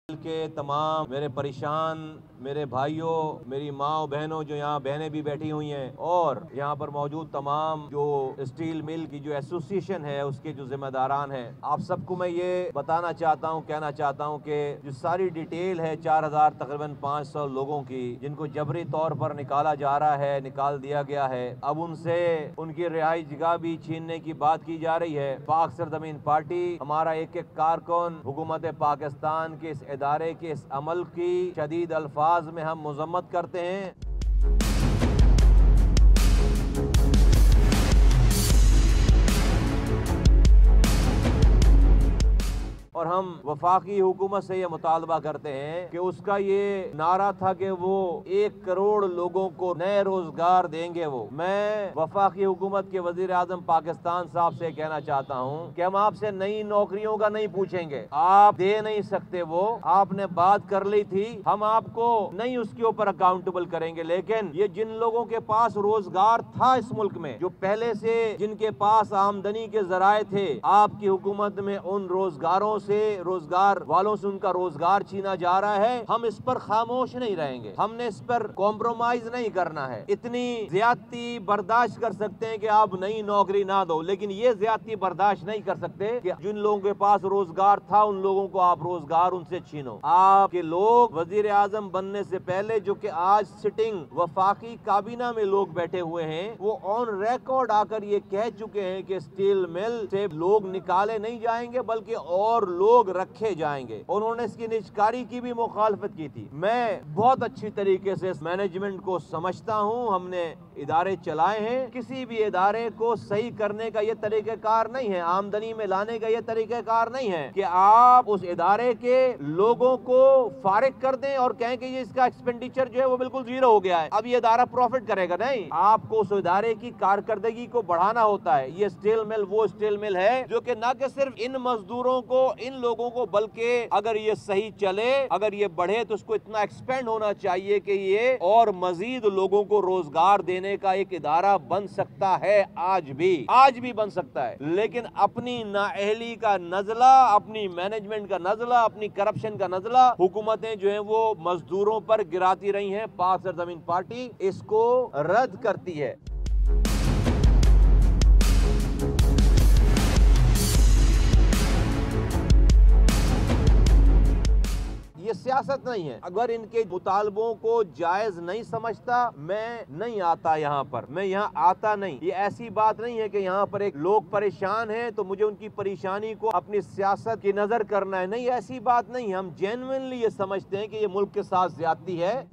के तमाम मेरे परेशान मेरे भाइयों, मेरी माँ और बहनों, जो यहाँ बहनें भी बैठी हुई हैं, और यहाँ पर मौजूद तमाम जो स्टील मिल की जो एसोसिएशन है उसके जो जिम्मेदारान हैं, आप सबको मैं ये बताना चाहता हूँ, कहना चाहता हूँ कि जो सारी डिटेल है 4000 तकरीबन 500 लोगों की जिनको जबरी तौर पर निकाला जा रहा है, निकाल दिया गया है, अब उनसे उनकी रिहाई जगह भी छीनने की बात की जा रही है। पाक सरजमीन पार्टी, हमारा एक एक कारकुन हुकूमत पाकिस्तान के इस इदारे के इस अमल की शदीद अल्फाज में हम मजम्मत करते हैं। और हम वफाकी हुकूमत से ये मुतालबा करते हैं कि उसका ये नारा था कि वो 1 करोड़ लोगों को नए रोजगार देंगे। वो मैं वफाकी हुकूमत के वजीर आजम पाकिस्तान साहब से कहना चाहता हूँ कि हम आपसे नई नौकरियों का नहीं पूछेंगे, आप दे नहीं सकते, वो आपने बात कर ली थी, हम आपको नहीं उसके ऊपर अकाउंटेबल करेंगे। लेकिन ये जिन लोगों के पास रोजगार था इस मुल्क में, जो पहले से जिनके पास आमदनी के जराए थे, आपकी हुकूमत में उन रोजगारों से, रोजगार वालों से उनका रोजगार छीना जा रहा है। हम इस पर खामोश नहीं रहेंगे, हमने इस पर कॉम्प्रोमाइज नहीं करना है। इतनी ज्यादती बर्दाश्त कर सकते हैं कि आप नई नौकरी ना दो, लेकिन ये ज्यादती बर्दाश्त नहीं कर सकते कि जिन लोगों के पास रोजगार था उन लोगों को आप रोजगार उनसे छीनो। आपके लोग वजीर आजम बनने से पहले, जो कि आज सिटिंग वफाकी काबीना में लोग बैठे हुए हैं, वो ऑन रिकॉर्ड आकर ये कह चुके हैं कि स्टील मिल से लोग निकाले नहीं जाएंगे बल्कि और लोग रखे जाएंगे। उन्होंने इसकी निजकारी की भी मुखालफत की थी। मैं बहुत अच्छी तरीके से इस मैनेजमेंट को समझता हूं, हमने इदारे चलाए हैं, किसी भी इदारे को सही करने का ये तरीक़ेकार नहीं है, आमदनी में लाने का ये तरीक़ेकार नहीं है कि आप उस इदारे के लोगों को फारिग कर दें और कहें कि ये इसका एक्सपेंडिचर जो है वो बिल्कुल जीरो हो गया है, अब ये इदारा प्रॉफिट करेगा। नहीं, आपको उस इदारे की कारकर्दगी को बढ़ाना होता है। ये स्टील मिल वो स्टील मिल है जो कि न कि सिर्फ इन मजदूरों को, इन लोगों को, बल्कि अगर ये सही चले, अगर ये बढ़े तो इसको इतना एक्सपेंड होना चाहिए कि ये और मजीद लोगों को रोजगार देने का एक इदारा बन सकता है। आज भी बन सकता है, लेकिन अपनी नाअहली का नजला, अपनी मैनेजमेंट का नजला, अपनी करप्शन का नजला हुकूमतें जो है वो मजदूरों पर गिराती रही हैं। पाक सरजमीन पार्टी इसको रद्द करती है। ये सियासत नहीं है। अगर इनके मुतालबों को जायज नहीं समझता, मैं नहीं आता यहाँ पर, मैं यहाँ आता नहीं। ये ऐसी बात नहीं है कि यहाँ पर एक लोग परेशान हैं तो मुझे उनकी परेशानी को अपनी सियासत की नजर करना है, नहीं, ऐसी बात नहीं। हम जेन्युइनली ये समझते हैं कि ये मुल्क के साथ ज्यादती है।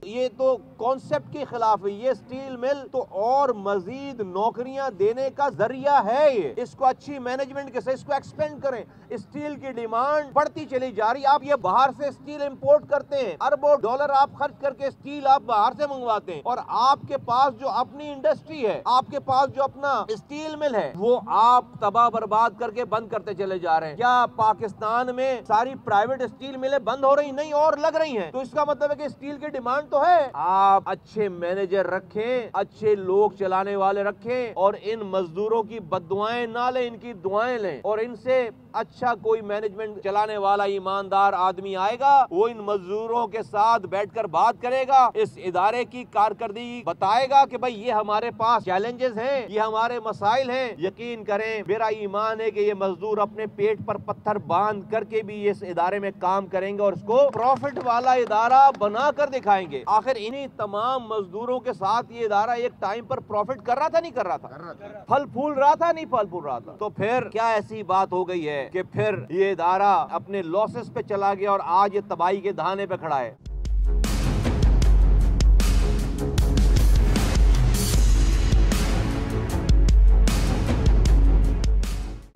ये तो कॉन्सेप्ट के खिलाफ है। ये स्टील मिल तो और मजीद नौकरियां देने का जरिया है। ये इसको अच्छी मैनेजमेंट के साथ इसको एक्सपेंड करें। स्टील की डिमांड बढ़ती चली जा रही। आप ये बाहर से स्टील इंपोर्ट करते हैं, अरबों डॉलर आप खर्च करके स्टील आप बाहर से मंगवाते हैं, और आपके पास जो अपनी इंडस्ट्री है, आपके पास जो अपना स्टील मिल है, वो आप तबाह बर्बाद करके बंद करते चले जा रहे हैं। क्या पाकिस्तान में सारी प्राइवेट स्टील मिलें बंद हो रही? नहीं, और लग रही हैं। तो इसका मतलब है कि स्टील की डिमांड तो है। आप अच्छे मैनेजर रखें, अच्छे लोग चलाने वाले रखें, और इन मजदूरों की बद्दुआएं ना लें, इनकी दुआएं लें, और इनसे अच्छा कोई मैनेजमेंट चलाने वाला ईमानदार आदमी आएगा, वो इन मजदूरों के साथ बैठकर बात करेगा, इस इदारे की कारकर्दगी बताएगा कि भाई ये हमारे पास चैलेंजेस हैं, ये हमारे मसाइल हैं। यकीन करें, मेरा ईमान है कि ये मजदूर अपने पेट पर पत्थर बांध करके भी इस इदारे में काम करेंगे और इसको प्रॉफिट वाला इदारा बना कर दिखाएंगे। आखिर इन्हीं तमाम मजदूरों के साथ ये इदारा एक टाइम पर प्रॉफिट कर रहा था, नहीं कर रहा था? फल फूल रहा था, नहीं फल फूल रहा था? तो फिर क्या ऐसी बात हो गई है कि फिर ये इदारा अपने लॉसेस पे चला गया और आज ये तबाही के दहाने पे खड़ा है?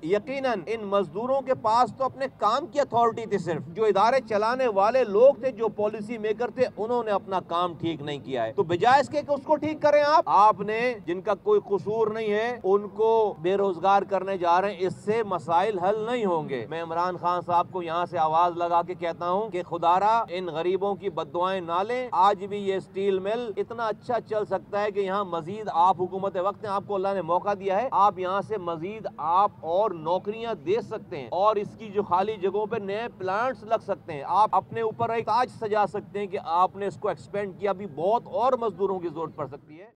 یقیناً ان مزدوروں کے پاس تو اپنے کام کی اتھارٹی تھی، صرف جو ادارے چلانے والے لوگ تھے، جو پالیسی میکر تھے، انہوں نے اپنا کام ٹھیک نہیں کیا ہے۔ تو بجائے اس کے کہ اس کو ٹھیک کریں آپ نے جن کا کوئی قصور نہیں ہے ان کو بے روزگار کرنے جا رہے ہیں، اس سے مسائل حل نہیں ہوں گے۔ میں عمران خان صاحب کو یہاں سے آواز لگا کے کہتا ہوں کہ خدارا ان غریبوں کی بد دعائیں نہ لیں، آج بھی یہ اسٹیل مل اتنا اچھا چل سکتا ہے کہ یہاں مزید آپ حکومت وقت ہیں، آپ کو اللہ نے موقع دیا ہے، آپ یہاں سے مزید آپ اور نوکریاں دے سکتے ہیں اور اس کی جو خالی جگہوں پہ نئے پلانٹس لگ سکتے ہیں، آپ اپنے اوپر ایک تاج سجا سکتے ہیں کہ آپ نے اس کو ایکسپینڈ کیا، بھی بہت اور مزدوروں کی ضرورت پڑ سکتی ہے۔